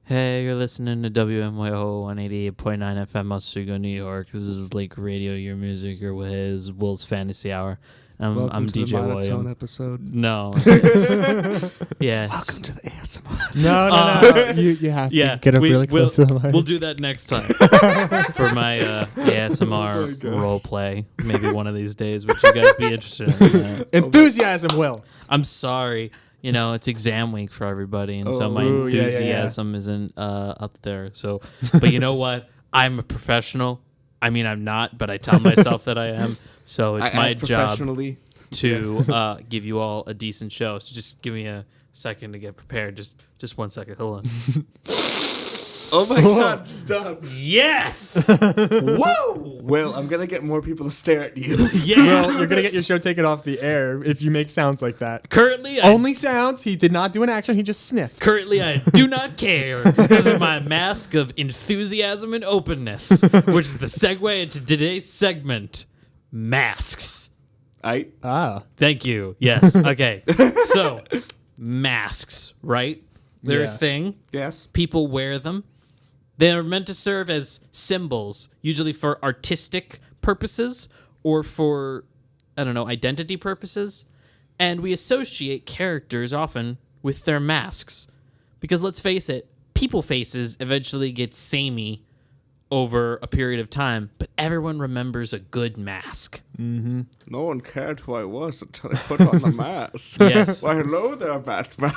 Hey, you're listening to WNYO 188.9 FM, Oswego, New York. This is Lake Radio, your music, your whiz, Will's Fantasy Hour. Welcome I'm to DJ the monotone William. episode. No. Yes. Welcome to the ASMR. No. You have to get up really close to the mic. We'll do that next time for my ASMR role play. Maybe one of these days. Would you guys be interested in that? Enthusiasm, Will. I'm sorry. You know, it's exam week for everybody, and so my yeah. enthusiasm isn't up there. So, but you know what? I'm a professional. I mean, I'm not, but I tell myself that I am. So it's my job to give you all a decent show. So just give me a second to get prepared. Just 1 second. Hold on. Oh my God! Stop. Yes. Whoa. Well, I'm gonna get more people to stare at you. Yeah. Well, you're going to get your show taken off the air if you make sounds like that. Currently, Only sounds. He did not do an action. He just sniffed. I do not care. This is my mask of enthusiasm and openness, which is the segue into today's segment, masks. Thank you. Yes. Okay. So, masks, right? They're a thing. Yes. People wear them. They're meant to serve as symbols, usually for artistic purposes or for, I don't know, identity purposes. And we associate characters often with their masks. Because let's face it, people faces eventually get samey over a period of time, but everyone remembers a good mask. Mm-hmm. No one cared who I was until I put on the mask. Yes. Why, hello there, Batman.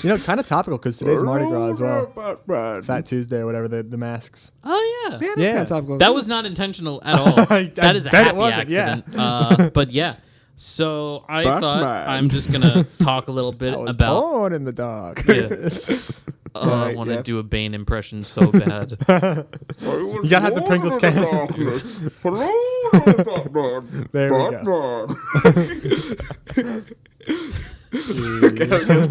You know, kind of topical because today's Mardi Gras as well. Batman. Fat Tuesday or whatever, the masks. Oh, yeah. Yeah, Yeah. kind of topical. That was not intentional at all. That is a bet it happy wasn't, yeah. accident. But yeah. So I thought Batman. I'm just going to talk a little bit I was about... born in the dark. Yeah. I Right, want to yeah. do a Bane impression so bad. You gotta have the Pringles can. There we go. Okay,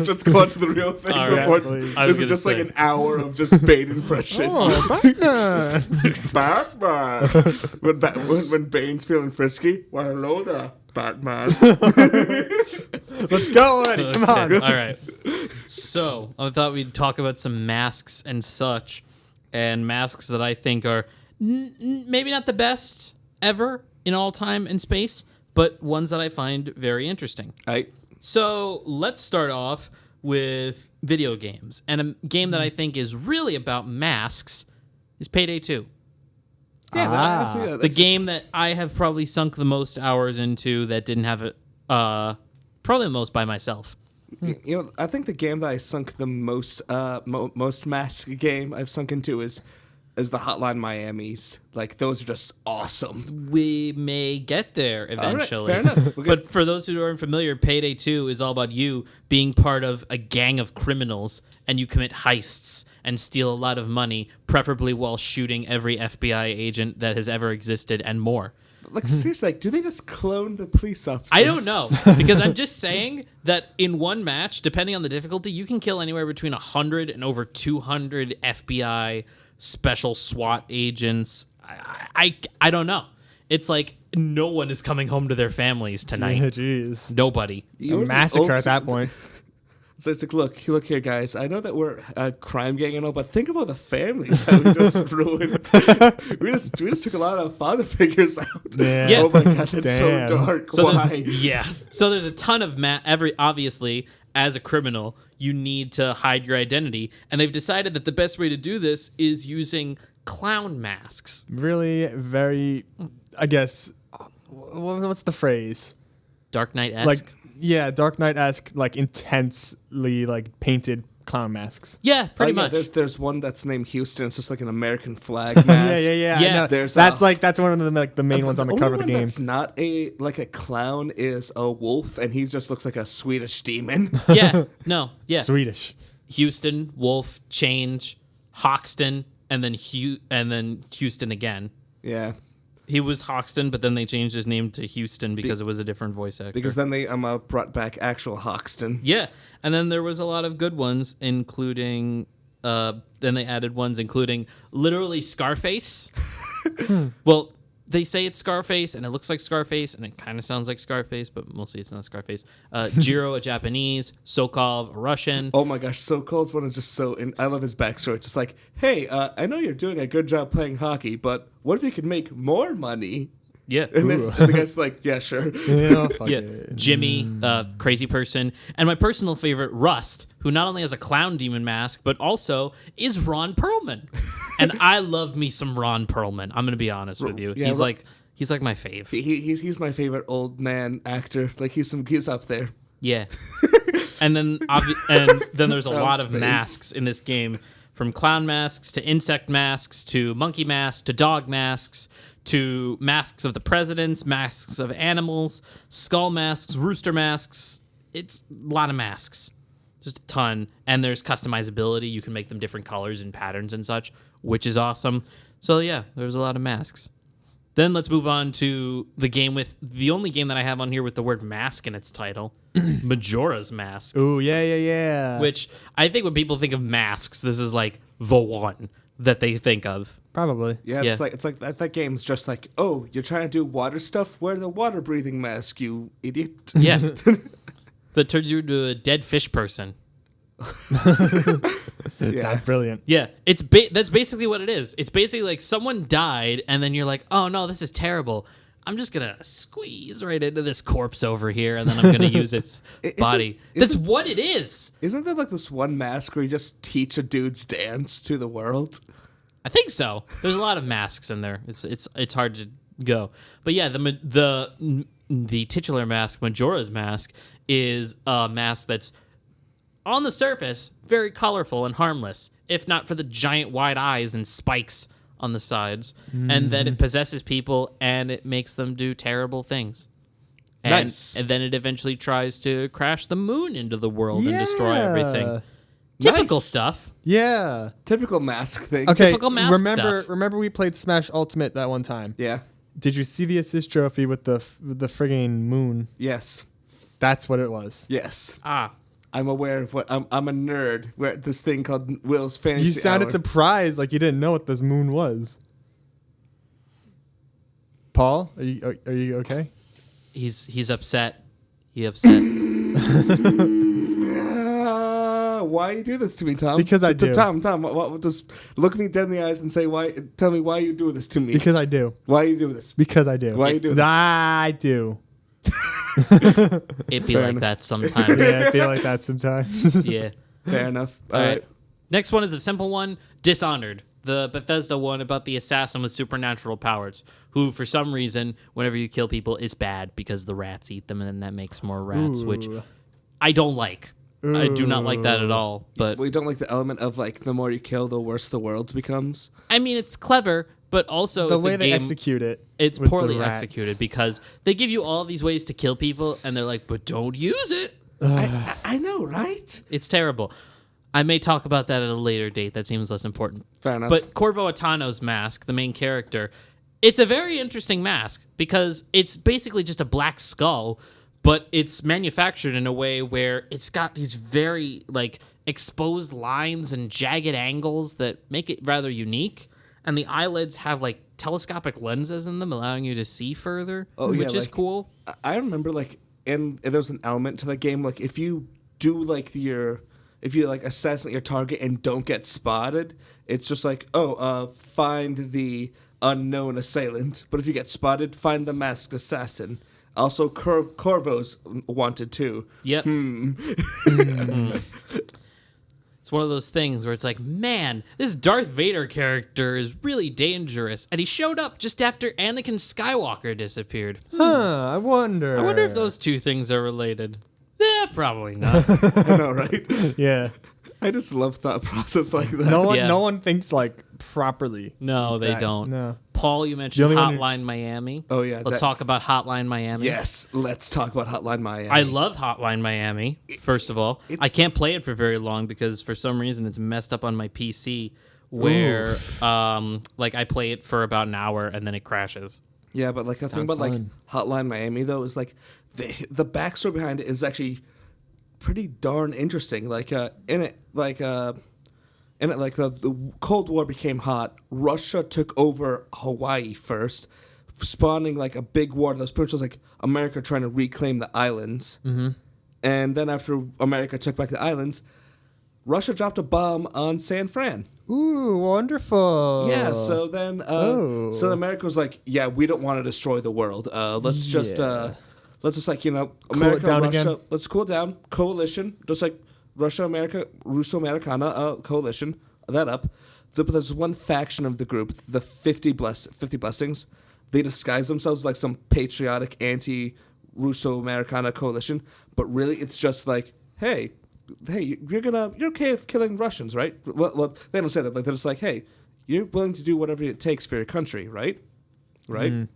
let's go on to the real thing. All right, before- please. I was This is gonna just like say. an hour of just Bane impression. Oh, Batman. Batman. When Bane's feeling frisky, why hello there, Batman. Let's go already. Come on. All right. So I thought we'd talk about some masks and such, and masks that I think are maybe not the best ever in all time and space, but ones that I find very interesting. So let's start off with video games. And a game that I think is really about masks is Payday 2. Yeah, The game that I have probably sunk the most hours into that didn't have it, probably the most by myself. You know, I think the game that I sunk the most, most mask game I've sunk into is the Hotline Miamis. Like, those are just awesome. We may get there eventually. All right, fair enough. But for those who aren't familiar, Payday 2 is all about you being part of a gang of criminals, and you commit heists and steal a lot of money, preferably while shooting every FBI agent that has ever existed and more. Like, seriously, like, do they just clone the police officers? I don't know, because I'm just saying that in one match, depending on the difficulty, you can kill anywhere between 100 and over 200 FBI special SWAT agents. I don't know. It's like no one is coming home to their families tonight. Yeah, jeez. Nobody. A massacre at that point. So it's like, look here, guys. I know that we're a crime gang and all, but think about the families that we just ruined. we just took a lot of father figures out. Yeah. Oh my God, that's Damn. so dark. So Why? yeah. So there's a ton of obviously, as a criminal, you need to hide your identity, and they've decided that the best way to do this is using clown masks. Really very, I guess, what's the phrase? Dark Knight-esque. Like, yeah, Dark Knight-esque, like, intensely, like, painted clown masks. Yeah, pretty much. There's one that's named Houston. It's just like an American flag mask. Yeah. Yeah, I know. there's that's one of the the main ones on the only cover of the one game. That's not a clown is a wolf, and he just looks like a Swedish demon. Yeah. No. Yeah. Swedish. Houston, Wolf, Change, Hoxton, and then Houston again. Yeah. He was Hoxton, but then they changed his name to Houston because it was a different voice actor. Because then they brought back actual Hoxton. Yeah, and then there was a lot of good ones, including then they added ones including literally Scarface. Well, they say it's Scarface, and it looks like Scarface, and it kind of sounds like Scarface, but mostly it's not Scarface. Jiro, a Japanese. Sokol, a Russian. Oh my gosh, Sokol's one is just so. I love his backstory. It's just like, hey, I know you're doing a good job playing hockey, but what if you could make more money? Yeah. And then the guy's like, yeah, sure. Fuck Yeah, it. Jimmy, crazy person, and my personal favorite, Rust, who not only has a clown demon mask but also is Ron Perlman, and I love me some Ron Perlman. I'm gonna be honest with you. Yeah, he's like my fave. He's my favorite old man actor. Like he's up there. Yeah, and then there's a lot of Sounds masks in this game, from clown masks to insect masks to monkey masks to dog masks to masks of the presidents, masks of animals, skull masks, rooster masks. It's a lot of masks, just a ton. And there's customizability. You can make them different colors and patterns and such, which is awesome. So yeah, there's a lot of masks. Then let's move on to the only game that I have on here with the word mask in its title, Majora's Mask. Ooh, yeah. Which I think when people think of masks, this is like the one that they think of. Probably. Yeah, Yeah. it's like that game's just like, oh, you're trying to do water stuff? Wear the water breathing mask, you idiot. Yeah. That turns you into a dead fish person. It sounds brilliant. Yeah, that's basically what it is. It's basically like someone died, and then you're like, oh no, this is terrible. I'm just gonna squeeze right into this corpse over here, and then I'm gonna use its body. That's what it is. Isn't there like this one mask where you just teach a dude's dance to the world? I think so. There's a lot of masks in there. It's hard to go, but yeah, the titular mask, Majora's Mask, is a mask that's on the surface very colorful and harmless, if not for the giant wide eyes and spikes on the sides, and then it possesses people and it makes them do terrible things. And, Nice. and then it eventually tries to crash the moon into the world and destroy everything. Nice. Typical stuff. Yeah. Typical mask thing. Okay. Typical mask stuff. Remember we played Smash Ultimate that one time. Yeah. Did you see the assist trophy with the friggin' moon? Yes. That's what it was. Yes. Ah, I'm aware of what I'm a nerd. We're at this thing called Will's Fantasy You sounded Hour. surprised, like you didn't know what this moon was. Paul, are you okay? he's upset. He upset. Why you do this to me, Tom? Because I do. Tom, just look me dead in the eyes and say why. Tell me why you do this to me. Because I do. Why you do this? Because I do. Why you do this? I do. It'd be like that sometimes. Yeah, I feel like that sometimes. Yeah. Fair enough. All right. Next one is a simple one, Dishonored. The Bethesda one about the assassin with supernatural powers, who for some reason, whenever you kill people, is bad because the rats eat them and then that makes more rats, which I don't like. I do not like that at all. But We don't like the element of like the more you kill, the worse the world becomes. I mean, it's clever, but also The it's way a they game. execute it. It's with the poorly rats. executed because they give you all these ways to kill people, and they're like, "But don't use it." I know, right? It's terrible. I may talk about that at a later date. That seems less important. Fair enough. But Corvo Atano's mask, the main character, it's a very interesting mask because it's basically just a black skull, but it's manufactured in a way where it's got these very like exposed lines and jagged angles that make it rather unique. And the eyelids have like telescopic lenses in them, allowing you to see further, which is like, cool. I remember like, and there's an element to the game like if you do like if you like assassinate your target and don't get spotted, it's just like find the unknown assailant. But if you get spotted, find the masked assassin. Also, Corvo's wanted too. Yep. It's one of those things where it's like, man, this Darth Vader character is really dangerous. And he showed up just after Anakin Skywalker disappeared. Huh, I wonder. I wonder if those two things are related. Probably not. I know, right? Yeah. I just love thought process like that. Yeah. No one thinks like properly. No, they That- don't. no. Paul, you mentioned The only one Hotline Miami. Oh, yeah, Let's that- talk about Hotline Miami. Yes, let's talk about Hotline Miami. I love Hotline Miami, first of all. I can't play it for very long because for some reason it's messed up on my PC where like I play it for about an hour and then it crashes. Yeah, but like the thing Sounds about like fun. Hotline Miami though is like the backstory behind it is actually pretty darn interesting. Like in it like the Cold War became hot. Russia took over Hawaii first spawning like a big war. Those pretty much was like America trying to reclaim the islands. Mm-hmm. And then after America took back the islands, Russia dropped a bomb on San Fran. Ooh, wonderful. Yeah, so then so America was like, yeah, we don't want to destroy the world. Let's just like, you know, America, down Russia, again. let's cool down. Coalition, just like Russia, America, Russo-Americana coalition, that up. But there's one faction of the group, the 50 Blessings. They disguise themselves like some patriotic anti-Russo-Americana coalition, but really it's just like, hey, you're okay with killing Russians, right? Well, they don't say that. Like, they're just like, hey, you're willing to do whatever it takes for your country, right? Right? Mm.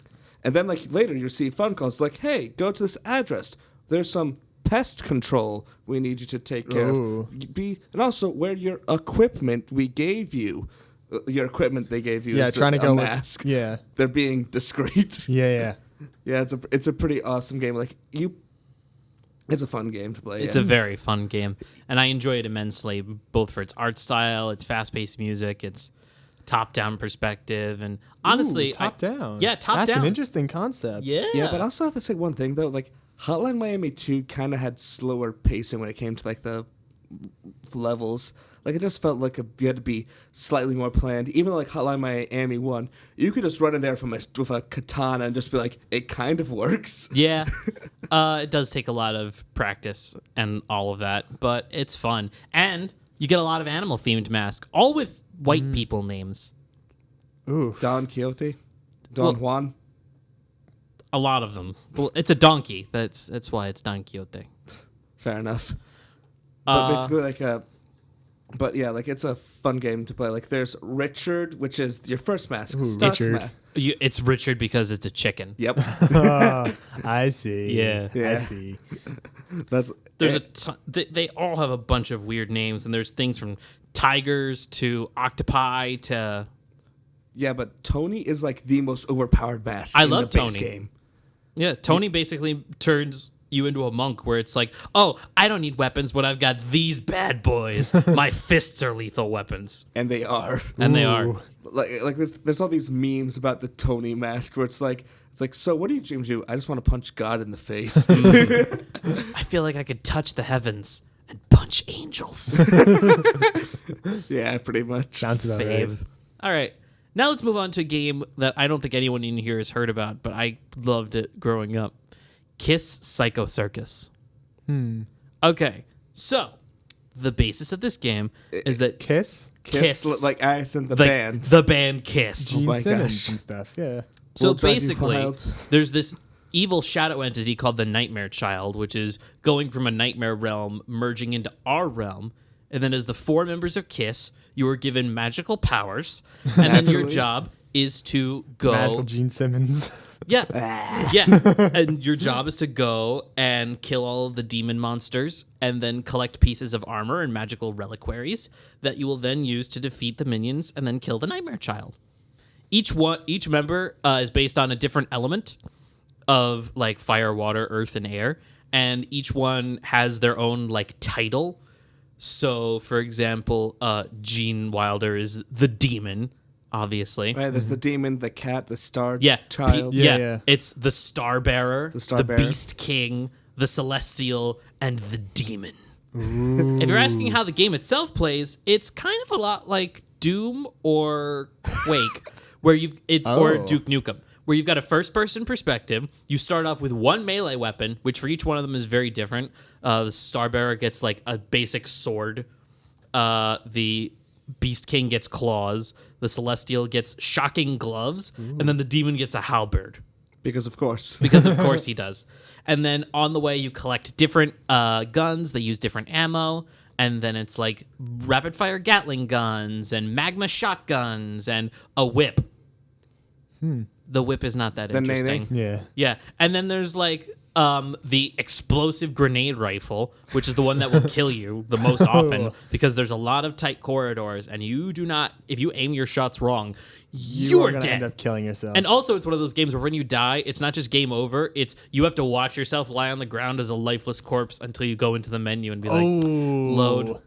And then, like, later you see phone calls like, hey, go to this address. There's some pest control we need you to take care of. And also, where your equipment we gave you. Your equipment they gave you is trying to a go mask. Yeah. They're being discreet. Yeah. Yeah, it's a pretty awesome game. Like, it's a fun game to play. It's a very fun game, and I enjoy it immensely, both for its art style, its fast-paced music, its top-down perspective, and honestly... top-down. Yeah, top-down. That's an interesting concept. Yeah. Yeah, but I also have to say one thing, though. Like, Hotline Miami 2 kind of had slower pacing when it came to, like, the levels. Like, it just felt like you had to be slightly more planned. Even like Hotline Miami 1, you could just run in there with a katana and just be like, it kind of works. Yeah. It does take a lot of practice and all of that, but it's fun. And you get a lot of animal-themed masks, all with white people names. Ooh. Don Quixote? Don Juan? A lot of them. Well, it's a donkey. That's why it's Don Quixote. Fair enough. But basically, like but yeah, like, it's a fun game to play. Like, there's Richard, which is your first mask. Richard. It's Richard because it's a chicken. Yep. I see. Yeah. I see. There's they all have a bunch of weird names, and there's things from tigers to octopi to... Yeah, but Tony is, like, the most overpowered mask in love the base Tony. game. Yeah, Tony basically turns you into a monk where it's like, oh, I don't need weapons, but I've got these bad boys. My fists are lethal weapons. And they are. And they are. Like there's all these memes about the Tony mask where it's like, so what do you dream to do? I just want to punch God in the face. I feel like I could touch the heavens and punch angels. Yeah, pretty much. Sounds about right. All right. Now let's move on to a game that I don't think anyone in here has heard about, but I loved it growing up. Kiss Psycho Circus. Okay, so the basis of this game is that Kiss, like Ice and the band. The band Kiss. Gene my Simmons gosh. and stuff. Yeah. So Will drive you basically, wild. there's this evil shadow entity called the Nightmare Child, which is going from a nightmare realm, merging into our realm. And then as the 4 members of Kiss, you are given magical powers. And then your job is to go... Magical Gene Simmons. Yeah. Yeah. And your job is to go and kill all of the demon monsters and then collect pieces of armor and magical reliquaries that you will then use to defeat the minions and then kill the Nightmare Child. Each member is based on a different element of like fire, water, earth, and air. And each one has their own like title. So, for example, Gene Wilder is the demon. Obviously. Right, there's the demon, the cat, the star child. Yeah. It's the Star Bearer, the Bearer. Beast King, the Celestial, and the Demon. Ooh. If you're asking how the game itself plays, it's kind of a lot like Doom or Quake, or Duke Nukem, where you've got a first-person perspective. You start off with one melee weapon, which for each one of them is very different. The Star Bearer gets like a basic sword. The Beast King gets claws, the Celestial gets shocking gloves, and then the Demon gets a halberd. Because of course. Because of course he does. And then on the way you collect different guns, they use different ammo, and then it's like rapid-fire Gatling guns and magma shotguns and a whip. The whip is not that interesting. Yeah. Yeah. And then there's like the explosive grenade rifle, which is the one that will kill you the most often because there's a lot of tight corridors and you do not, if you aim your shots wrong, You are you're going to dead. end up killing yourself. And also it's one of those games where when you die, it's not just game over, it's you have to watch yourself lie on the ground as a lifeless corpse until you go into the menu and be like, load,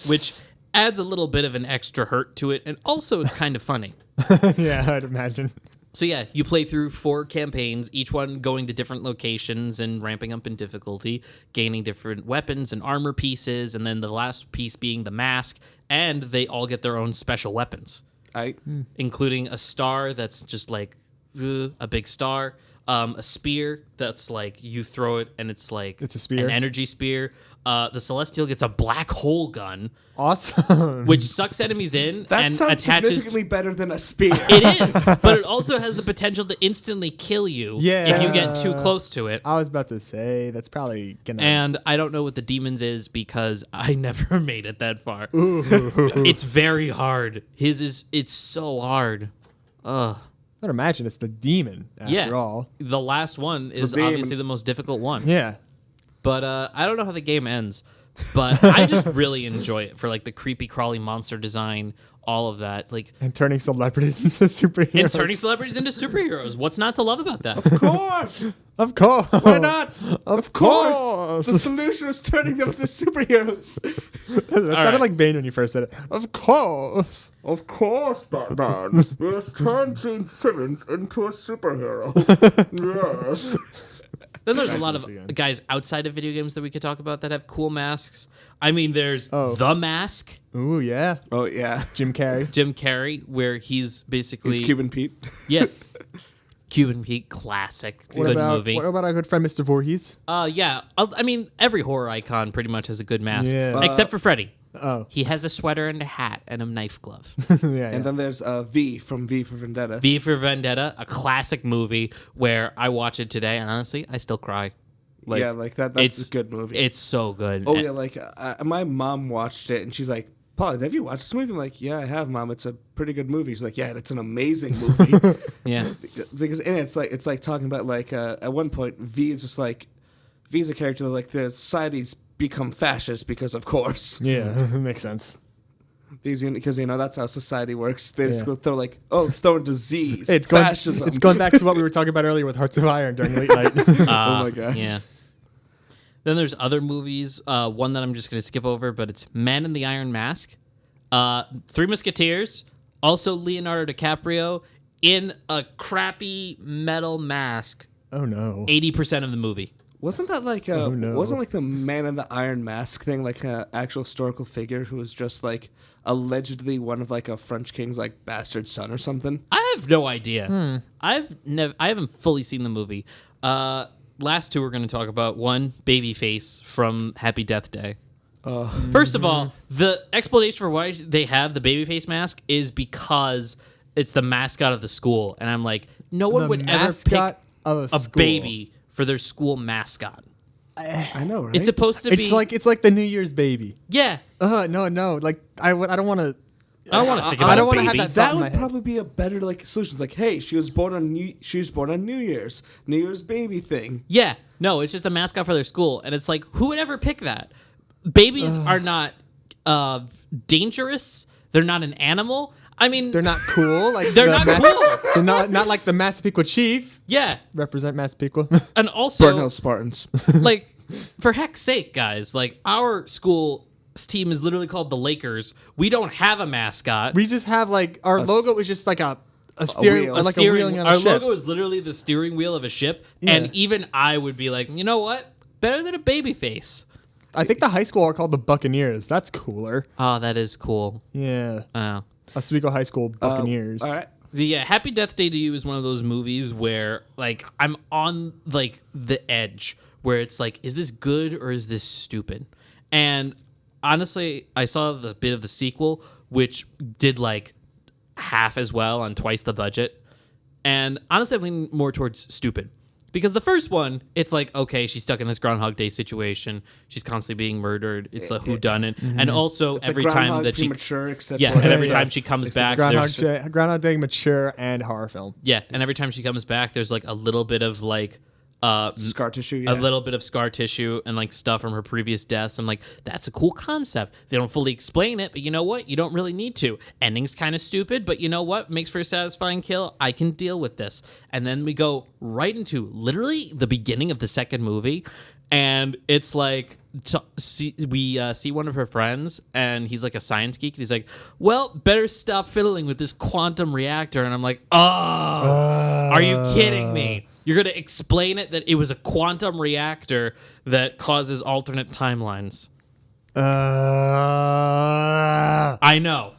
which adds a little bit of an extra hurt to it. And also it's kind of funny. Yeah, I'd imagine. So yeah, you play through 4 campaigns, each one going to different locations and ramping up in difficulty, gaining different weapons and armor pieces, and then the last piece being the mask, and they all get their own special weapons, including a star that's just like a big star, a spear that's like you throw it and it's like It's a spear. an energy spear. The Celestial gets a black hole gun, Awesome. which sucks enemies in That and sounds attaches. significantly better than a spear. It is, but it also has the potential to instantly kill you if you get too close to it. I was about to say that's probably gonna. And I don't know what the demons is because I never made it that far. It's very hard. It's so hard. Ugh. I'd imagine it's the demon after all. The last one is demon. obviously the most difficult one. Yeah. But I don't know how the game ends. But I just really enjoy it for like the creepy crawly monster design, all of that. Like And turning celebrities into superheroes. and turning celebrities into superheroes. What's not to love about that? Of course. Of course. Why not? Of course. course. The solution is turning them into superheroes. That sounded right. like Bane when you first said it. Of course. Of course, Batman. We must turn Gene Simmons into a superhero. Yes. Then there's a lot of again. guys outside of video games that we could talk about that have cool masks. I mean, there's Oh. The Mask, Ooh, yeah. Oh, yeah. Jim Carrey. Jim Carrey, where he's basically He's Cuban Pete. Yeah, Cuban Pete, classic. It's a good movie. What about our good friend Mr. Voorhees? Yeah, I mean, every horror icon pretty much has a good mask, Yeah. except for Freddy. Oh. He has a sweater and a hat and a knife glove. Yeah. And then there's V from V for Vendetta. V for Vendetta, a classic movie where I watch it today, and honestly, I still cry. Yeah, like that's a good movie. It's so good. Oh, yeah, like my mom watched it, and she's like, Paul, have you watched this movie? I'm like, yeah, I have, Mom. It's a pretty good movie. She's like, yeah, it's an amazing movie. Yeah. Because and it's like talking about like at one point V is just like V's a character that like the society's become fascist because of course Yeah, makes sense. because you know that's how society works. They just Yeah. go throw like let's throw in disease. It's going, fascism. it's going back to what we were talking about earlier with Hearts of Iron during late night. Oh my gosh. Yeah. Then there's other movies. One that I'm just going to skip over, but it's Man in the Iron Mask. Three Musketeers. Also Leonardo DiCaprio in a crappy metal mask. Oh, no. 80% of the movie. Wasn't that like no. wasn't like the Man in the Iron Mask thing like an actual historical figure who was just like allegedly one of like a French king's like bastard son or something? I have no idea. I haven't fully seen the movie. Last two we're going to talk about. One, Babyface from Happy Death Day. First of all, the explanation for why they have the Babyface mask is because it's the mascot of the school, and I'm like, no one The would ever pick mascot of a school. baby for their school mascot. I know, right? It's supposed to be. It's like the New Year's baby. Yeah. No. Like I don't want to. I don't want to think I about don't a wanna have baby. that thought that in my would head. probably be a better like solution. It's like, hey, she was born on New Year's baby thing. Yeah. No, it's just a mascot for their school, and it's like, who would ever pick that? Babies are not dangerous. They're not an animal. I mean, They're not cool. Like They're the not cool. They're not like the Massapequa Chief. Yeah, Represent Massapequa. and also Burnhill Spartans. like, for heck's sake, guys, like our school's team is literally called the Lakers. We don't have a mascot. We just have like our logo is just like a steering, wheel. like a Steering- wheeling on a our ship. logo is literally the steering wheel of a ship, Yeah. and even I would be like, you know what? Better than a baby face. I think the high school are called the Buccaneers. That's cooler. Oh, that is cool. Yeah, Oh. Oswego High School Buccaneers. All right. Yeah, Happy Death Day to You is one of those movies where like I'm on like the edge where it's like, is this good or is this stupid? And honestly, I saw the bit of the sequel, which did like half as well on twice the budget. And honestly, I lean more towards stupid. Because the first one, it's like, okay, she's stuck in this Groundhog Day situation. She's constantly being murdered. It's a whodunit. And also, It's every like time Groundhog that she... premature, except Yeah, for and every it's time she comes back, Groundhog there's... Day, Groundhog Day, mature and horror film. Yeah, and every time she comes back, there's like a little bit of like scar tissue. Yeah. a little bit of scar tissue and like stuff from her previous deaths. I'm like, that's a cool concept. They don't fully explain it, but you know what? You don't really need to. Ending's kind of stupid, but you know what? Makes for a satisfying kill. I can deal with this. And then we go right into literally the beginning of the second movie. And it's like we see one of her friends, and he's like a science geek. And he's like, "Well, better stop fiddling with this quantum reactor." And I'm like, "Oh, are you kidding me? You're gonna explain it that it was a quantum reactor that causes alternate timelines?" I know.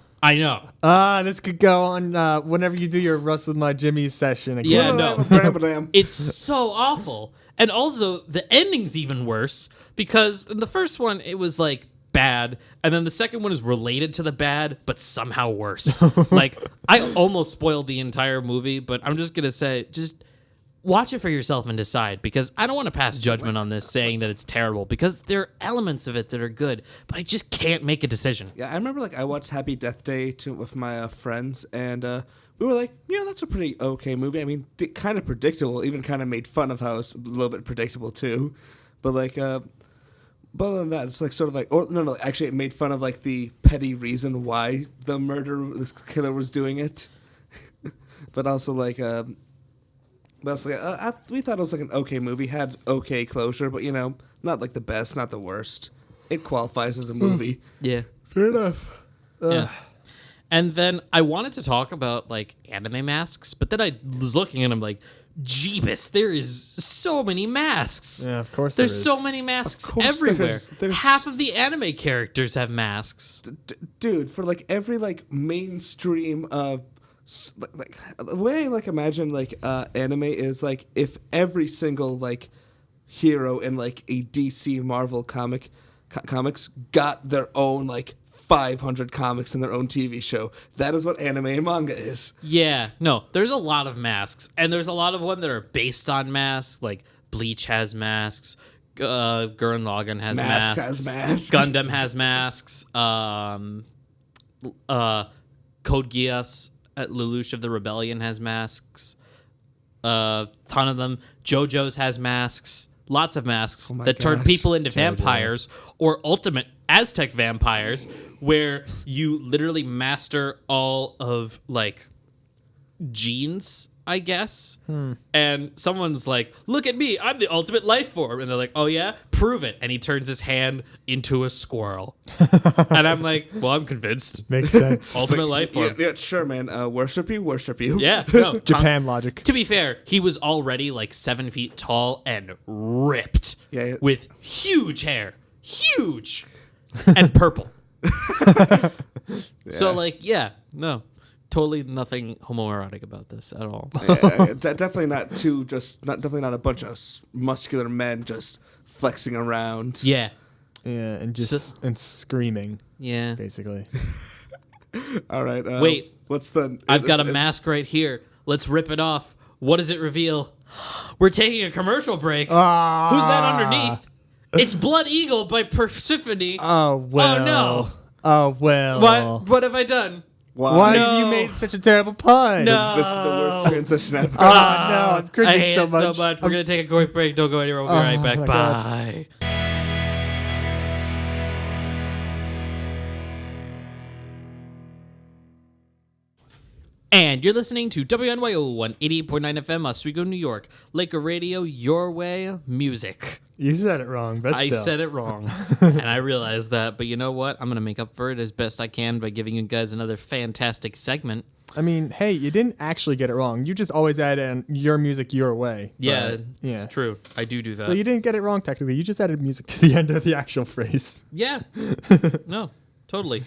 This could go on whenever you do your Russell My Jimmy session again. Yeah, no. Bam. It's so awful. And also, the ending's even worse because in the first one, it was like bad. And then the second one is related to the bad, but somehow worse. Like, I almost spoiled the entire movie, but I'm just going to say, just watch it for yourself and decide, because I don't want to pass judgment on this saying that it's terrible, because there are elements of it that are good, but I just can't make a decision. Yeah, I remember like I watched Happy Death Day with my friends, and we were like, yeah, that's a pretty okay movie. I mean, kind of predictable. Even kind of made fun of how it's a little bit predictable too, but like, but other than that, it's like sort of like, or no, actually, it made fun of like the petty reason why this killer was doing it, but also like, we thought it was like an okay movie, had okay closure, but not like the best, not the worst. It qualifies as a movie. Yeah. Fair enough. Yeah. And then I wanted to talk about like anime masks, but then I was looking at them like, Jeebus, there is so many masks. Yeah, of course There's there is. so many masks Of course everywhere. there's Half of the anime characters have masks. Dude, for like every like mainstream like the way I like imagine like anime is like if every single like hero in like a DC Marvel comics got their own like 500 comics in their own TV show. That is what anime and manga is. Yeah, no, there's a lot of masks, and there's a lot of one that are based on masks. Like Bleach has masks, Gurren Lagann has Mask masks, has masks. Gundam has masks, Code Geass at Lelouch of the Rebellion has masks, ton of them. JoJo's has masks. Lots of masks that turn people into vampires or ultimate Aztec vampires, where you literally master all of like genes, I guess. And someone's like, "Look at me, I'm the ultimate life form," and they're like, "Oh yeah, prove it." And he turns his hand into a squirrel, and I'm like, "Well, I'm convinced." Makes sense. Ultimate life form. Yeah, sure, man. Worship you. Yeah, no, Japan logic. To be fair, he was already like 7 feet tall and ripped, Yeah. with huge hair, huge, and purple. So like, yeah, no, totally nothing homoerotic about this at all. Definitely definitely not a bunch of muscular men just flexing around. Yeah, Yeah, and just and screaming, yeah. basically. All right. Wait. What's the? I've got a mask right here. Let's rip it off. What does it reveal? We're taking a commercial break. Who's that underneath? It's Blood Eagle by Persephone. Oh well. Oh no. Oh well. What have I done? Why No. you made such a terrible pun? No. This is the worst transition ever. Oh no, I'm I cringing hate so it much. so much. We're going to take a quick break. Don't go anywhere. We'll be right back. my Bye. God. And you're listening to WNYO 188.9 FM, Oswego, New York. Laker Radio, your way, music. You said it wrong, but I still. said it wrong, and I realized that. But you know what? I'm going to make up for it as best I can by giving you guys another fantastic segment. I mean, hey, you didn't actually get it wrong. You just always add in your music your way. Yeah, But, yeah. it's true. I do that. So you didn't get it wrong technically. You just added music to the end of the actual phrase. Yeah. No, totally.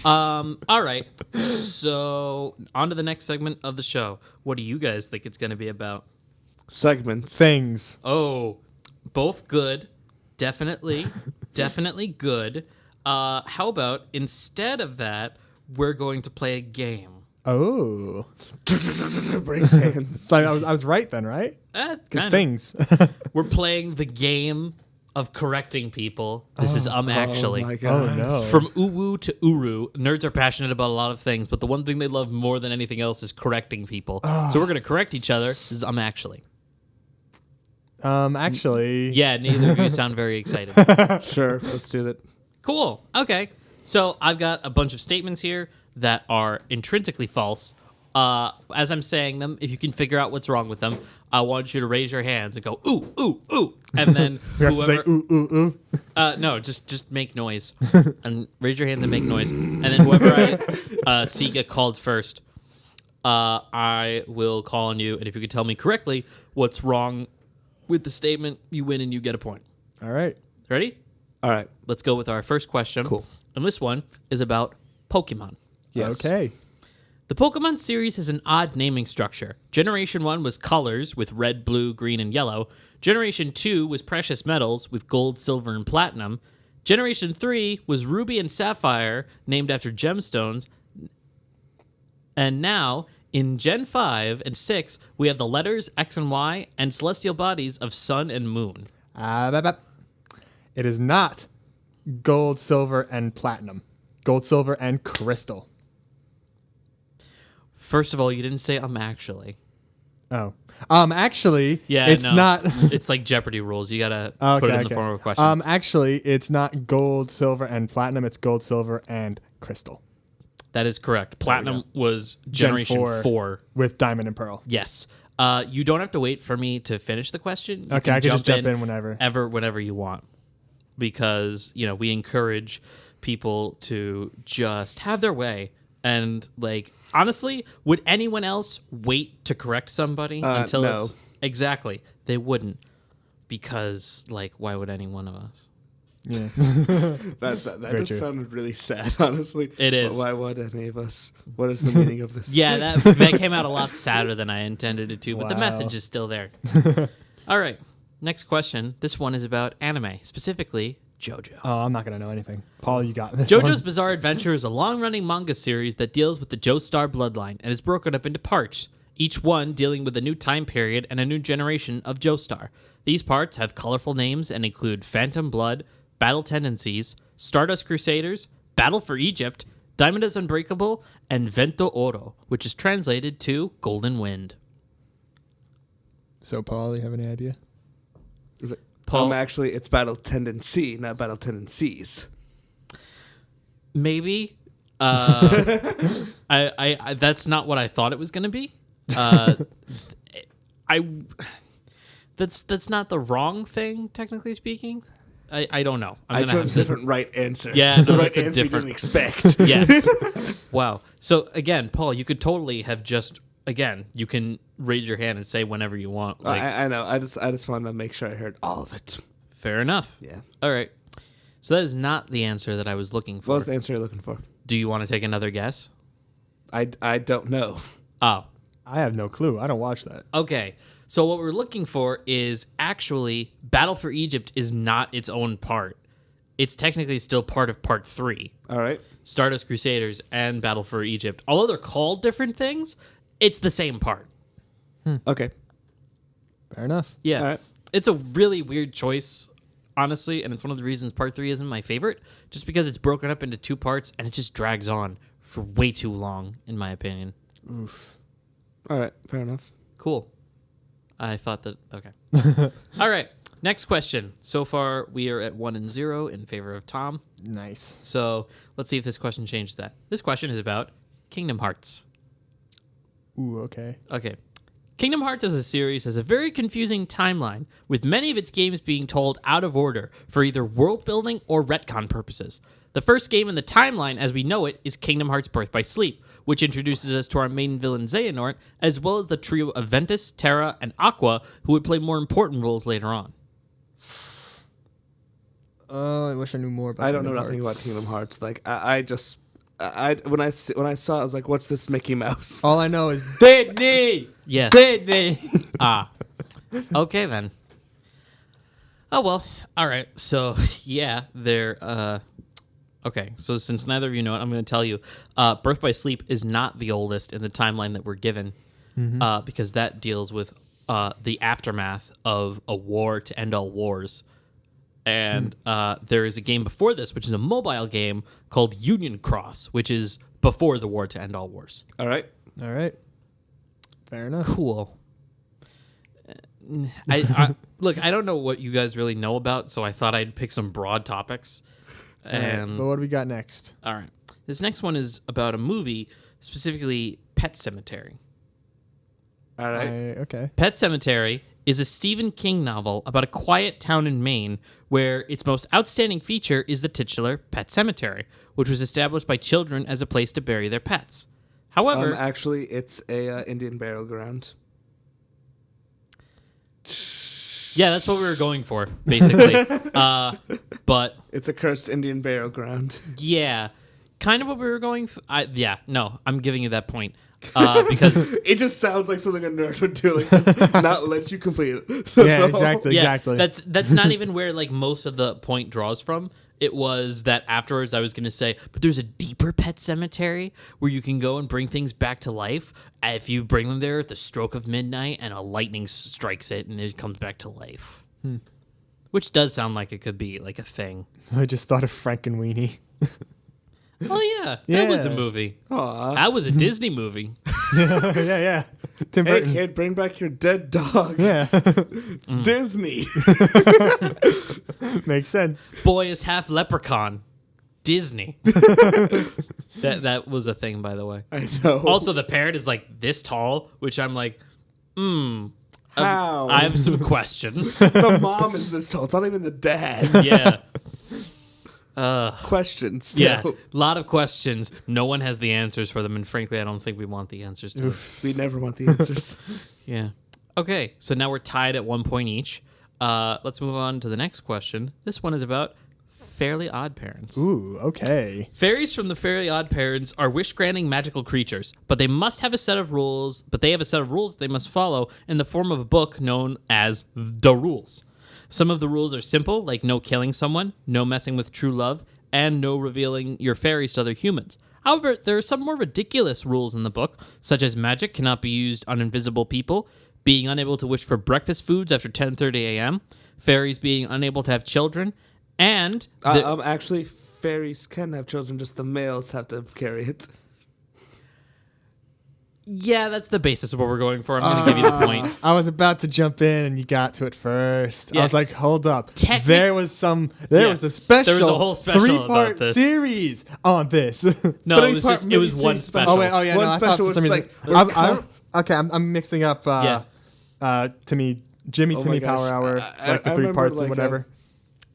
All right. So on to the next segment of the show. What do you guys think it's going to be about? Segments. Things. Oh, both good. Definitely good. How about instead of that, we're going to play a game. Oh. Breaks hands. So I was right then, right? Kind Because of. things. We're playing the game of correcting people. This is actually. Oh my God. Oh no. From uwu to uru, nerds are passionate about a lot of things, but the one thing they love more than anything else is correcting people. So we're going to correct each other. This is actually. Actually. Yeah, neither of you sound very excited. Sure, let's do that. Cool. Okay. So I've got a bunch of statements here that are intrinsically false As I'm saying them, if you can figure out what's wrong with them, I want you to raise your hands and go ooh ooh ooh, and then We have to say ooh ooh ooh. no, just make noise and raise your hands and make noise, and then whoever I see get called first, I will call on you, and if you can tell me correctly what's wrong with the statement, you win and you get a point. All right. Ready? All right. Let's go with our first question. Cool. And this one is about Pokemon. Yes. Okay. The Pokemon series has an odd naming structure. Generation 1 was colors with red, blue, green, and yellow. Generation 2 was precious metals with gold, silver, and platinum. Generation 3 was ruby and sapphire, named after gemstones. And now, in Gen 5 and 6, we have the letters X and Y and celestial bodies of sun and moon. It is not gold, silver, and platinum. Gold, silver, and crystal. First of all, you didn't say actually. Oh. Actually, Yeah, it's no. not. It's like Jeopardy rules. You gotta put it in the form of a question. Actually, it's not gold, silver, and platinum. It's gold, silver, and crystal. That is correct. Platinum was Generation 4. with diamond and pearl. Yes. You don't have to wait for me to finish the question. You Okay, I can just jump in whenever. whenever you want, because we encourage people to just have their way. And honestly, would anyone else wait to correct somebody until no. it's exactly? They wouldn't, because why would any one of us? Yeah. That just true. sounded really sad, honestly. It is. Why would any of us? What is the meaning of this? Yeah, that came out a lot sadder than I intended it to, but the Wow. message is still there. All right, next question. This one is about anime, specifically JoJo. Oh, I'm not gonna know anything. Paul, you got this. JoJo's one? Bizarre Adventure is a long-running manga series that deals with the Joestar bloodline and is broken up into parts, each one dealing with a new time period and a new generation of Joestar. These parts have colorful names and include Phantom Blood, Battle Tendencies, Stardust Crusaders, Battle for Egypt, Diamond is Unbreakable, and Vento Oro, which is translated to Golden Wind. So, Paul, you have any idea? Is it? Paul? Actually, it's Battle Tendency, not Battle Tendencies. Maybe. I that's not what I thought it was going to be. That's not the wrong thing, technically speaking. I don't know. I chose a different right answer. Yeah, no, the right that's a answer different- you didn't expect. Yes. Wow. So again, Paul, you could totally have just you can raise your hand and say whenever you want. I know. I just wanted to make sure I heard all of it. Fair enough. Yeah. All right. So that is not the answer that I was looking for. What was the answer you're looking for? Do you want to take another guess? I don't know. Oh. I have no clue. I don't watch that. Okay. So what we're looking for is actually Battle for Egypt is not its own part. It's technically still part of Part 3. All right. Stardust Crusaders and Battle for Egypt. Although they're called different things, it's the same part. Okay. Fair enough. Yeah. All right. It's a really weird choice, honestly, and it's one of the reasons Part 3 isn't my favorite, just because it's broken up into two parts and it just drags on for way too long, in my opinion. Oof. All right. Fair enough. Cool. I thought that... Okay. All right. Next question. So far, we are at 1-0 in favor of Tom. Nice. So let's see if this question changes that. This question is about Kingdom Hearts. Ooh, okay. Okay. Kingdom Hearts as a series has a very confusing timeline, with many of its games being told out of order for either world building or retcon purposes. The first game in the timeline as we know it is Kingdom Hearts Birth by Sleep, which introduces us to our main villain Xehanort, as well as the trio of Ventus, Terra, and Aqua, who would play more important roles later on. Oh, I wish I knew more about I don't know Kingdom nothing about Hearts. Kingdom Hearts. When I saw it, I was like, "What's this Mickey Mouse?" All I know is Disney. Yes. Disney. Okay, then. Oh, well. All right. So, yeah, they're... Okay, so since neither of you know it, I'm going to tell you. Birth by Sleep is not the oldest in the timeline that we're given, because that deals with the aftermath of a war to end all wars. And there is a game before this, which is a mobile game called Union Cross, which is before the war to end all wars. All right. All right. Fair enough. Cool. Look, I don't know what you guys really know about, so I thought I'd pick some broad topics. All right, but what do we got next? All right. This next one is about a movie, specifically Pet Cemetery? All right. Okay. Pet Cemetery is a Stephen King novel about a quiet town in Maine where its most outstanding feature is the titular Pet Cemetery, which was established by children as a place to bury their pets. However, Actually, it's a Indian burial ground. yeah, that's what we were going for, basically. But It's a cursed Indian burial ground. yeah, kind of what we were going for. No, I'm giving you that point. Because It just sounds like something a nerd would do, like just not let you complete it. Yeah, exactly. yeah, Exactly. that's not even where like most of the point draws from. It was that afterwards I was going to say, but there's a deeper pet cemetery where you can go and bring things back to life. If you bring them there at the stroke of midnight and a lightning strikes it and it comes back to life. Which does sound like it could be like a thing. I just thought of Frankenweenie. Oh, yeah. That was a Yeah. movie. Aw. That was a Disney movie. yeah. Tim Hey, Burton. kid, bring back your dead dog. Yeah. Disney. Makes sense. Boy is half leprechaun. Disney. That was a thing, by the way. I know. Also, the parrot is like this tall, which I'm like, How? I have some questions. The mom is this tall. It's not even the dad. Yeah. Questions. Still. Yeah. A lot of questions. No one has the answers for them. And frankly, I don't think we want the answers to it. We never want the answers. Yeah. Okay. So now we're tied at 1 point each. Let's move on to the next question. This one is about Fairly Odd Parents. Ooh, okay. Fairies from the Fairly Odd Parents are wish-granting magical creatures, but they have a set of rules that they must follow in the form of a book known as The Rules. Some of the rules are simple, like no killing someone, no messing with true love, and no revealing your fairies to other humans. However, there are some more ridiculous rules in the book, such as magic cannot be used on invisible people, being unable to wish for breakfast foods after 10:30 a.m., fairies being unable to have children, and Actually, fairies can have children, just the males have to carry it. yeah, that's the basis of what we're going for. I'm going to give you the point. I was about to jump in and you got to it first. Yeah. I was like, hold up. Technic- Was a special. There was a whole special about three-part this. series on this. No, it was just it was one special. Oh wait, One no, I thought special for was some reason. like- I'm mixing up. Jimmy Oh my Timmy gosh. Power Hour, I like the three remember, parts like, and whatever.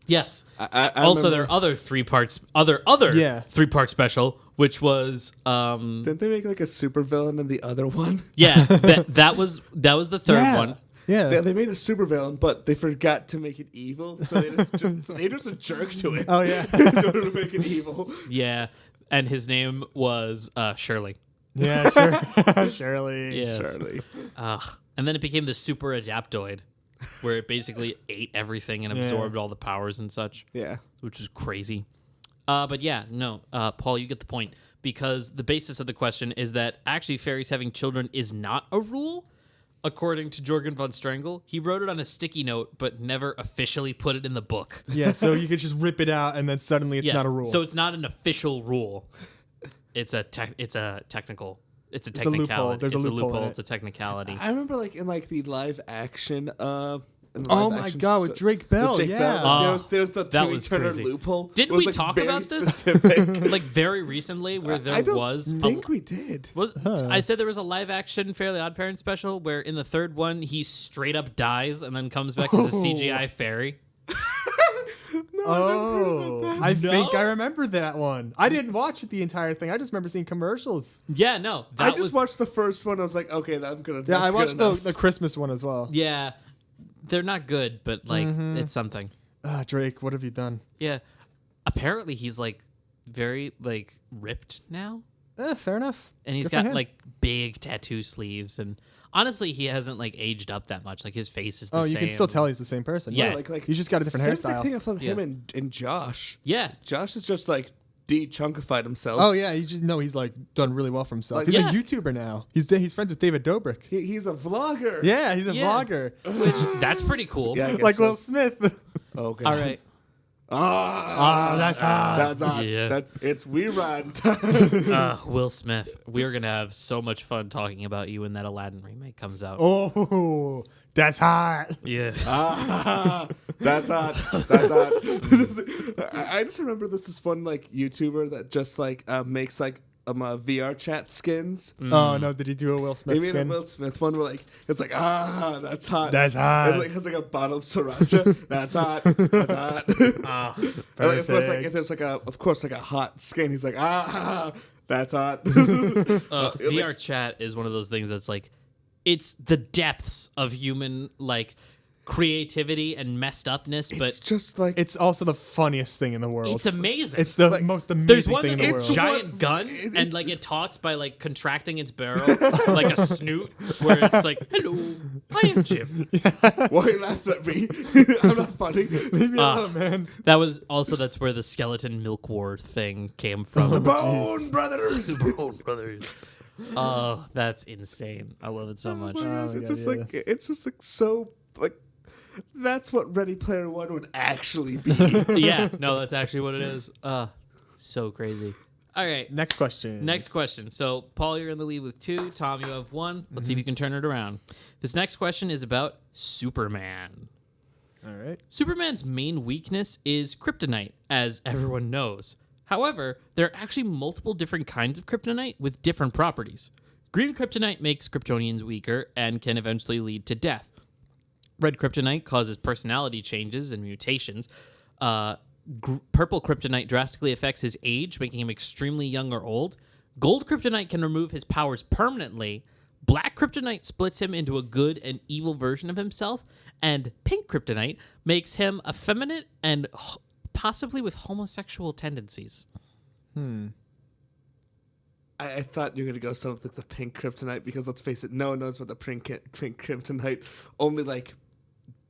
Yes. I Also, remember- there are other 3 parts, other Yeah. 3-part special, which was Didn't they make like a supervillain in the other one? yeah, that was the third one. Yeah. They made a supervillain, but they forgot to make it evil, so they just a jerk to it. Oh, yeah. in order to make it evil. Yeah, and his name was Shirley. Yeah, sure. Shirley. Yes. Surely. And then it became the Super Adaptoid, where it basically ate everything and absorbed all the powers and such. Yeah. Which is crazy. But yeah, no, Paul, you get the point. Because the basis of the question is that actually fairies having children is not a rule. According to Jorgen von Strangle, he wrote it on a sticky note, but never officially put it in the book. Yeah, so you could just rip it out and then suddenly it's not a rule. So it's not an official rule. It's a technical. It's a technicality. loophole. There's a loophole in it. It's a technicality. I remember like in like the live action Oh my God, with Drake Bell, yeah. There's the That Timmy was Turner crazy. loophole. Didn't It was, we like, talk very about this? specific. Like very recently, where there I don't was think we did. I said there was a live action Fairly Odd Parents special where in the third one he straight up dies and then comes back as a CGI fairy. I think I remember that one. I didn't watch it the entire thing. I just remember seeing commercials. Yeah, no, I just watched the first one. I was like, okay, I'm gonna. Yeah, I that's watched good enough. the Christmas one as well. Yeah, they're not good, but like it's something. Drake, what have you done? Yeah, apparently he's like very like ripped now, Fair enough. and he's Good for got him. like big tattoo sleeves, and honestly, he hasn't like aged up that much. Like his face is the Oh, same. you can still tell he's the same person. Yeah. like He's just got a different same hairstyle. thing from him Yeah. and Josh. Yeah, Josh is just like de-chunkified himself. Oh yeah, he's like done really well for himself. Like- He's Yeah. a YouTuber now. He's friends with David Dobrik. He's a vlogger. Yeah, he's a Yeah. vlogger. which that's pretty cool. Yeah, I guess Like so. Will Smith. Okay. All right. That's hot. That's hot. Yeah. It's rerun time. Will Smith, we are gonna have so much fun talking about you when that Aladdin remake comes out. Oh, that's hot. Yeah. That's hot. That's hot. I just remember this one like YouTuber that just like makes like VR chat skins. Oh no, did he do a Will Smith Maybe in a skin? Will Smith one where like it's like that's hot. That's hot. It like has like a bottle of sriracha. That's hot. That's hot. And, like, of course, like if there's like a hot skin, he's like that's hot. VR chat is one of those things that's like, it's the depths of human like creativity and messed upness, but It's just like It's also the funniest thing in the world. it's amazing. It's the most amazing There's one thing in that's the a world. giant gun, and like it talks by like contracting its barrel like a snoot, where it's like, "Hello, I am Jim." why are you laughing at me? I'm not funny. Leave me alone, man. That's where the skeleton milk war thing came from. Bone Brothers. Oh, that's insane! I love it so much. my it's God, just yeah. like it's just like so like that's what Ready Player One would actually be. Yeah, no, that's actually what it is. So crazy. All right, Next question. next question. So, Paul, you're in the lead with 2. Tom, you have 1. Let's see if you can turn it around. This next question is about Superman. All right. Superman's main weakness is kryptonite, as everyone knows. However, there are actually multiple different kinds of kryptonite with different properties. Green kryptonite makes Kryptonians weaker and can eventually lead to death. Red kryptonite causes personality changes and mutations. Purple kryptonite drastically affects his age, making him extremely young or old. Gold kryptonite can remove his powers permanently. Black kryptonite splits him into a good and evil version of himself. And pink kryptonite makes him effeminate and possibly with homosexual tendencies. I thought you were gonna go something like the pink kryptonite because let's face it, no one knows what the pink kryptonite. Only like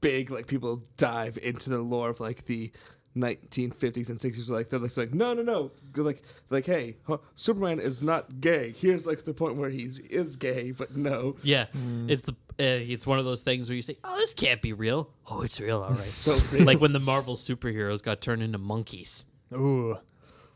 big like people dive into the lore of like the 1950s and 60s. They're like no. They're like hey, Superman is not gay. Here's like the point where he is gay, but no. Yeah, it's one of those things where you say, "Oh, this can't be real." Oh, it's real, all right. So real. Like when the Marvel superheroes got turned into monkeys. Ooh.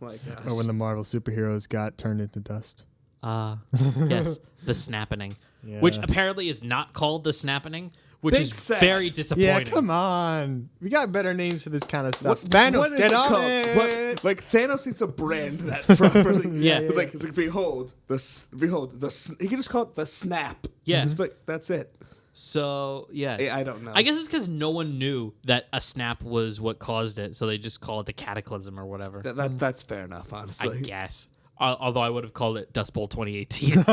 My gosh. Or when the Marvel superheroes got turned into dust. Yes, the snappening, which Yeah. apparently is not called the snappening, which Big is sad. very disappointing. Yeah, come on. We got better names for this kind of stuff. Thanos, what is get it on called? it. What, like Thanos needs to brand that properly. Yeah. It's like behold the he can just call it the snap. Yeah. Just like that's it. So yeah, I don't know. I guess it's because no one knew that a snap was what caused it, so they just call it the cataclysm or whatever. That's fair enough, I honestly. guess. Although I would have called it Dust Bowl 2018.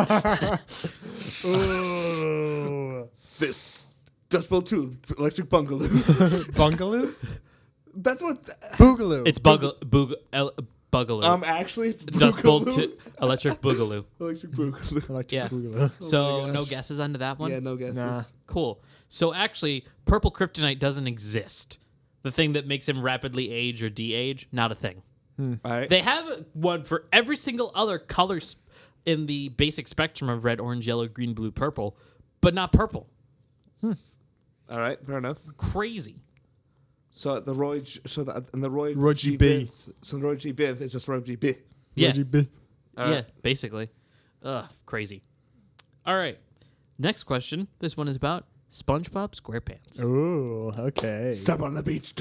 Ooh. This Dust Bowl 2 Electric Bungalow. Bungaloo? That's what. Boogaloo. It's Bugaloo. Actually, it's Dust Bowl Boogaloo. 2 Electric Boogaloo. Electric Boogaloo. Electric Yeah. Boogaloo. So my no gosh. guesses onto that one? Yeah, no guesses. Nah. Cool. So actually, purple kryptonite doesn't exist. The thing that makes him rapidly age or de-age, not a thing. All right. They have one for every single other color in the basic spectrum of red, orange, yellow, green, blue, purple, but not purple. All right, fair enough. Crazy. So the Roy Roy G. B. So the Roy G. Biv is just Roy G. B. Yeah. RGB. Yeah, basically. Ugh, crazy. All right. Next question. This one is about SpongeBob SquarePants. Ooh, okay. Step on the beach.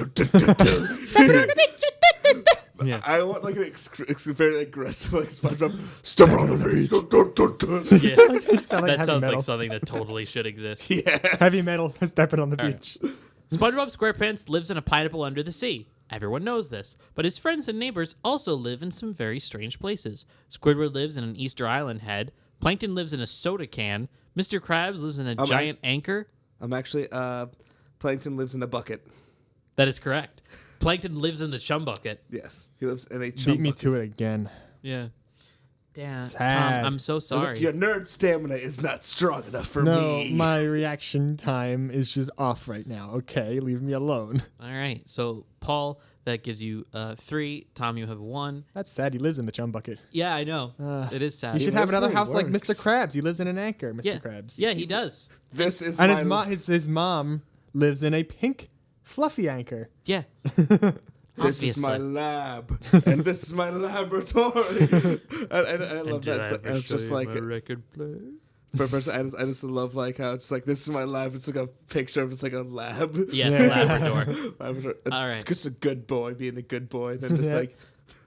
Yeah. I want like an very aggressive like SpongeBob. Step on the beach. Yeah. You sound like That heavy sounds metal. like something that totally should exist. Yes. Heavy metal stepping on the right. beach. SpongeBob SquarePants lives in a pineapple under the sea. Everyone knows this, but his friends and neighbors also live in some very strange places. Squidward lives in an Easter Island head. Plankton lives in a soda can. Mr. Krabs lives in a giant anchor. I'm actually Plankton lives in a bucket. That is correct. Plankton lives in the chum bucket. Yes, he lives in a chum Beat me bucket. to it again. Yeah. Damn. Sad. Tom, I'm so It's like, sorry. your nerd stamina is not strong enough for No, me. my reaction time is just off right now. Okay, leave me alone. All right. So, Paul, that gives you 3. Tom, you have 1. That's sad. He lives in the chum bucket. Yeah, I know. It is sad. He should have lives another where he house like works. Mr. Krabs. He lives in an anchor, Mr. yeah. Krabs. Yeah, he does. This is And my his mom lives in a pink fluffy anchor. Yeah. This is my Obviously. lab, and this is my laboratory. and I love that. And it's just like record player? for person, I just love like how it's like this is my lab. It's like a picture of it's like a lab. Yes, Yeah. Labrador. Labrador. All right. It's just a good boy being a good boy. Then just Yeah. like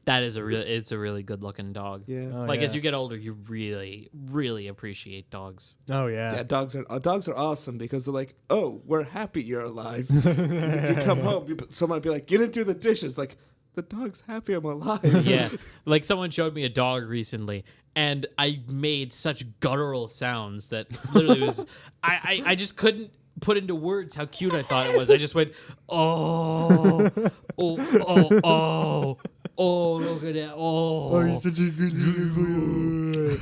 That is it's a really good looking dog. Yeah. Oh, Like yeah. as you get older, you really, really appreciate dogs. Oh yeah. Yeah, dogs are awesome because they're like, oh, we're happy you're alive. you come home, someone would be like, you didn't do the dishes. Like, the dog's happy I'm alive. Yeah. Like someone showed me a dog recently and I made such guttural sounds that literally was I just couldn't put into words how cute I thought it was. I just went, oh, look at that. Oh, such a good boy.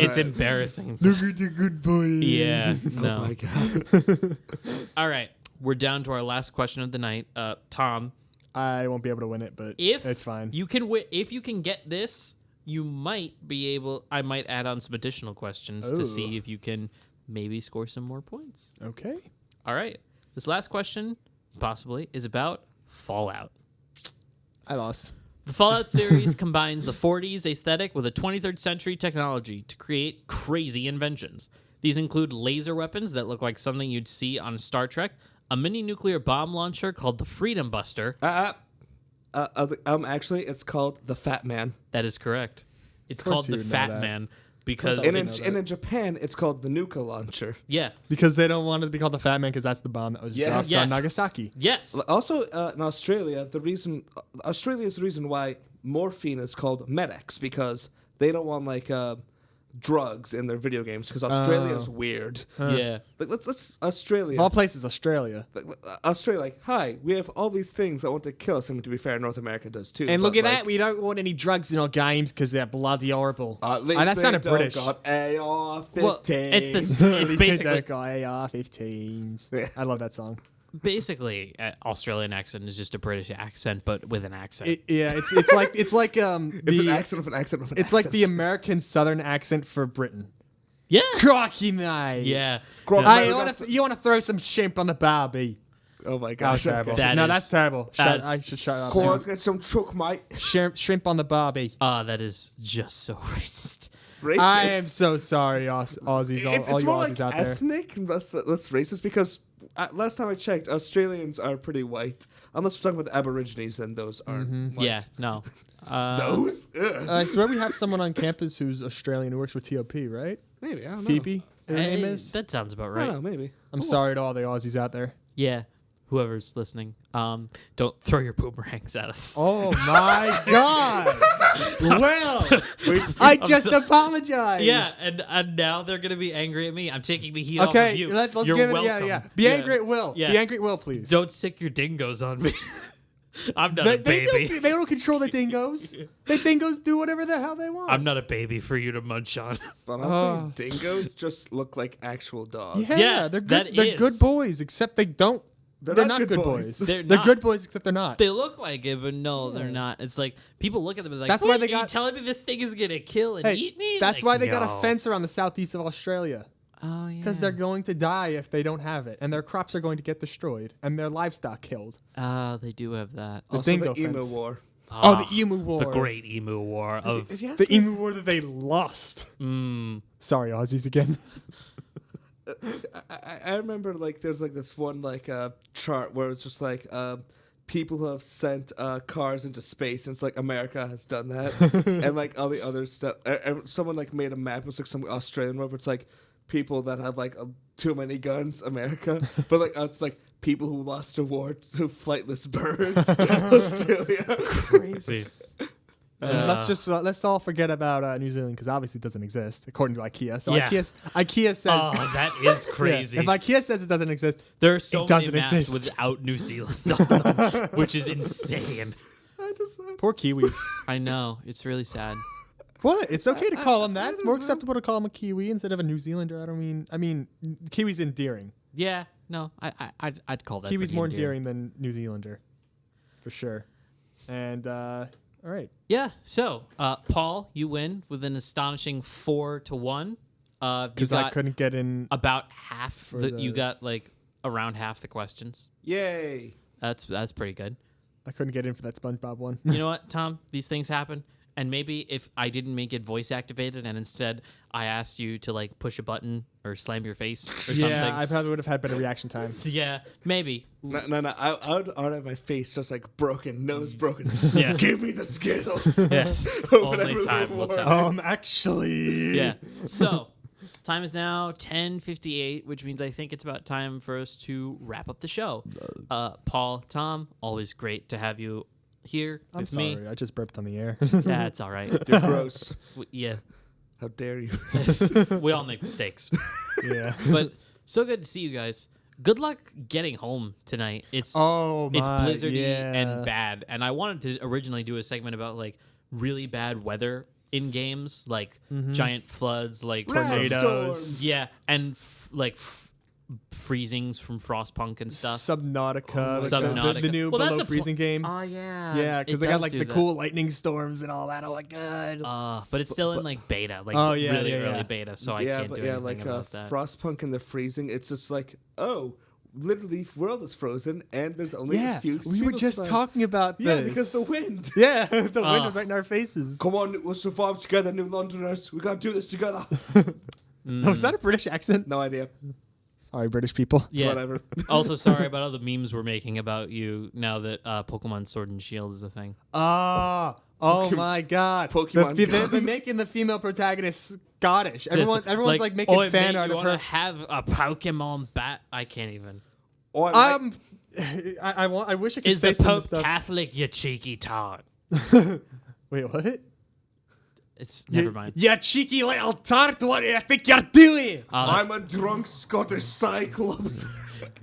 it's embarrassing. Look at the good boy. Yeah. Oh No. my god. All right. We're down to our last question of the night. Tom, I won't be able to win it, but if it's fine. you can if you can get this, you might be able. I might add on some additional questions to see if you can maybe score some more points. Okay. All right. This last question, possibly, is about Fallout. I lost. The Fallout series combines the 40s aesthetic with a 23rd century technology to create crazy inventions. These include laser weapons that look like something you'd see on Star Trek, a mini nuclear bomb launcher called the Freedom Buster. Actually, it's called the Fat Man. That is correct. It's Of course called you the would know Fat that. Man because I And didn't know in Japan, it's called the Nuka Launcher. yeah. Because they don't want it to be called the Fat Man because that's the bomb that was Yes. dropped Yes. on Nagasaki. Yes. Also, in Australia, Australia is the reason why morphine is called Med-X, because they don't want drugs in their video games because Australia is weird. Yeah. Like let's Australia. Of all places, Australia. Australia, like, hi, we have all these things that want to kill us. And to be fair, North America does too. And look but, at that, we don't want any drugs in our games because they're bloody horrible. At least that they sounded don't British. got AR-15. Well, it's this. At It's least they basically don't got AR-15s. Yeah. I love that song. basically Australian accent is just a British accent, but with an accent. It's like It's an the accent of an accent of an it's accent. like the American Southern accent for Britain. yeah. Crocky mate. Yeah. Crocky No, mate. You want to throw some shrimp on the barbie? Oh my That gosh. was terrible. okay. That no, is- that's terrible. I that's should shut up. Come on, let's get some truck, mate. Shrimp on the barbie. that is just so racist. Racist. I am so sorry, Aussies, all It's you more Aussies like out there. ethnic and less racist because last time I checked, Australians are pretty white. Unless we're talking about the Aborigines, then those aren't white. Yeah. No. Those? Ugh. I swear we have someone on campus who's Australian who works with TOP, right? Maybe, I don't know. Phoebe, her name is. That sounds about I right. don't know, maybe. I'm sorry to all the Aussies out there. Yeah. Whoever's listening, don't throw your boomerangs at us. Oh my God! Well, I just apologized. Yeah, and now they're gonna be angry at me. I'm taking the heat off of Okay, you. let's You're give it. welcome. Yeah. Be angry at Will. Yeah. Be angry at Will, please. Don't sick your dingoes on me. I'm not They, a baby. they don't control the dingoes. The dingoes do whatever the hell they want. I'm not a baby for you to munch on. But honestly, dingoes just look like actual dogs. Yeah, Yeah, they're good. that They're is. good boys, except they don't. They're not good boys. They're They're not. good boys, except they're not. They look like it, but no, they're not. It's like people look at them and they're like, That's why "What, they are you got- telling me this thing is gonna kill and Hey, eat me?" that's Like, why they got no. a fence around the southeast of Australia. Oh yeah. Because they're going to die if they don't have it, and their crops are going to get destroyed, and their livestock killed. They do have that. The Also, dingo the emu fence. war. Oh, the emu war. The great emu war of. If you ask The me- emu war that they lost. Sorry, Aussies again. I remember there's this one chart where it's just people who have sent cars into space, and it's like America has done that, and all the other stuff. Someone made a map. It was some Australian one where it's people that have too many guns, America, but it's people who lost a war to flightless birds, Australia. Crazy. Let's all forget about New Zealand because obviously it doesn't exist according to IKEA. So Yeah. IKEA says Oh, that is Yeah, crazy. if IKEA says it doesn't exist, There are so it many doesn't maps exist. without New Zealand on them, which is insane. poor Kiwis. I know. It's really sad. What? It's okay to call them that. It's more acceptable to call them a Kiwi instead of a New Zealander. I mean, Kiwi's endearing. Yeah. No, I'd call that Kiwi's pretty more endearing than New Zealander, for sure. And all right. Yeah. So, Paul, you win with an astonishing 4-1. Because I couldn't get in. about half. You the- got around half the questions. Yay! That's pretty good. I couldn't get in for that SpongeBob one. You know what, Tom? These things happen. And maybe if I didn't make it voice activated and instead I asked you to like push a button or slam your face or something. Yeah, I probably would have had better reaction time. Yeah, maybe. No. I would have my face just like broken, nose broken. Yeah. Give me the skills. Yes. Whatever Only time the will word. tell. Actually. Yeah. So, time is now 10:58, which means I think it's about time for us to wrap up the show. Paul, Tom, always great to have you here I'm with sorry, me. I just burped on the air. Yeah, it's all right. You're gross. Yeah. How dare you? We all make mistakes. Yeah. But so good to see you guys. Good luck getting home tonight. It's Oh my. it's blizzardy yeah. and bad. And I wanted to originally do a segment about like really bad weather in games, like giant floods, like Tornadoes. Yeah, and freezings from Frostpunk and stuff. Subnautica, like Subnautica. the new Well, that's below a freezing game. Oh yeah, Yeah, because it they got does like do the that. cool lightning storms and all that. Oh my god. But it's still in like beta, like Oh, yeah, really yeah, early yeah. beta, so I yeah, can't but do yeah, anything like about that. Frostpunk and the freezing. It's just like, oh, literally, world is frozen, and there's only Yeah, a few. we were just left. talking about this. Yeah, because the wind. Yeah, the wind was right in our faces. Come on, we'll survive together, New Londoners. We gotta do this together. Was that a British accent? No idea. Sorry, British people. Yeah. Whatever. Also, sorry about all the memes we're making about you now that Pokemon Sword and Shield is a thing. Oh my god. Pokemon They're making the female protagonist Scottish. Everyone's like making "Oh, fan mate, art you of wanna her. have a Pokemon bat? I can't even. Oh, I like- I wish I could Is say the some of Pope the stuff. Catholic, you cheeky tart? Wait, what? It's never mind. You cheeky little tart, what do you think you're doing? I'm a drunk Scottish Cyclops.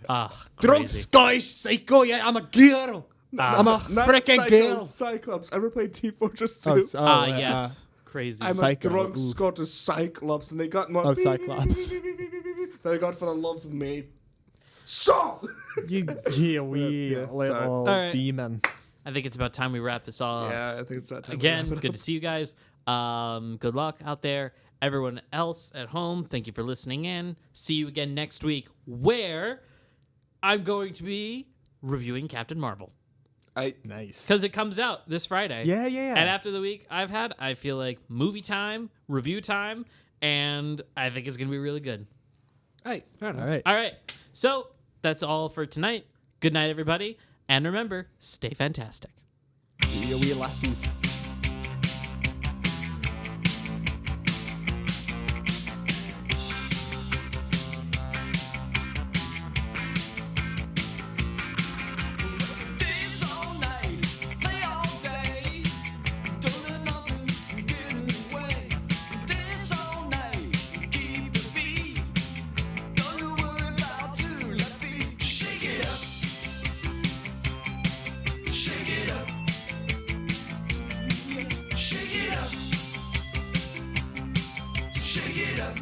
Drunk Crazy. Scottish psycho, yeah, I'm a girl. I'm a Not freaking girl. Cyclops. Ever played Team Fortress 2? Yes. Crazy. I'm Psycho. a drunk Ooh. Scottish Cyclops, and they got more. Oh, Cyclops. That I got for the love of me. So. You wee Yeah, little sorry. All right. demon. I think it's about time we wrap this all up. Yeah, I think it's that time. Again, good to see you guys. Good luck out there. Everyone else at home, thank you for listening in. See you again next week, where I'm going to be reviewing Captain Marvel. Nice. Because it comes out this Friday. Yeah. And after the week I've had, I feel like movie time, review time, and I think it's going to be really good. Hey, fair enough. All right. All right. So that's all for tonight. Good night, everybody. And remember, stay fantastic. See you, wee lassies. Days all night, play all day. Don't let nothing get in the way. Days all night, keep the beat. Don't you worry about too let me shake it up. Shake it up. Yeah, shake it up. Shake it up.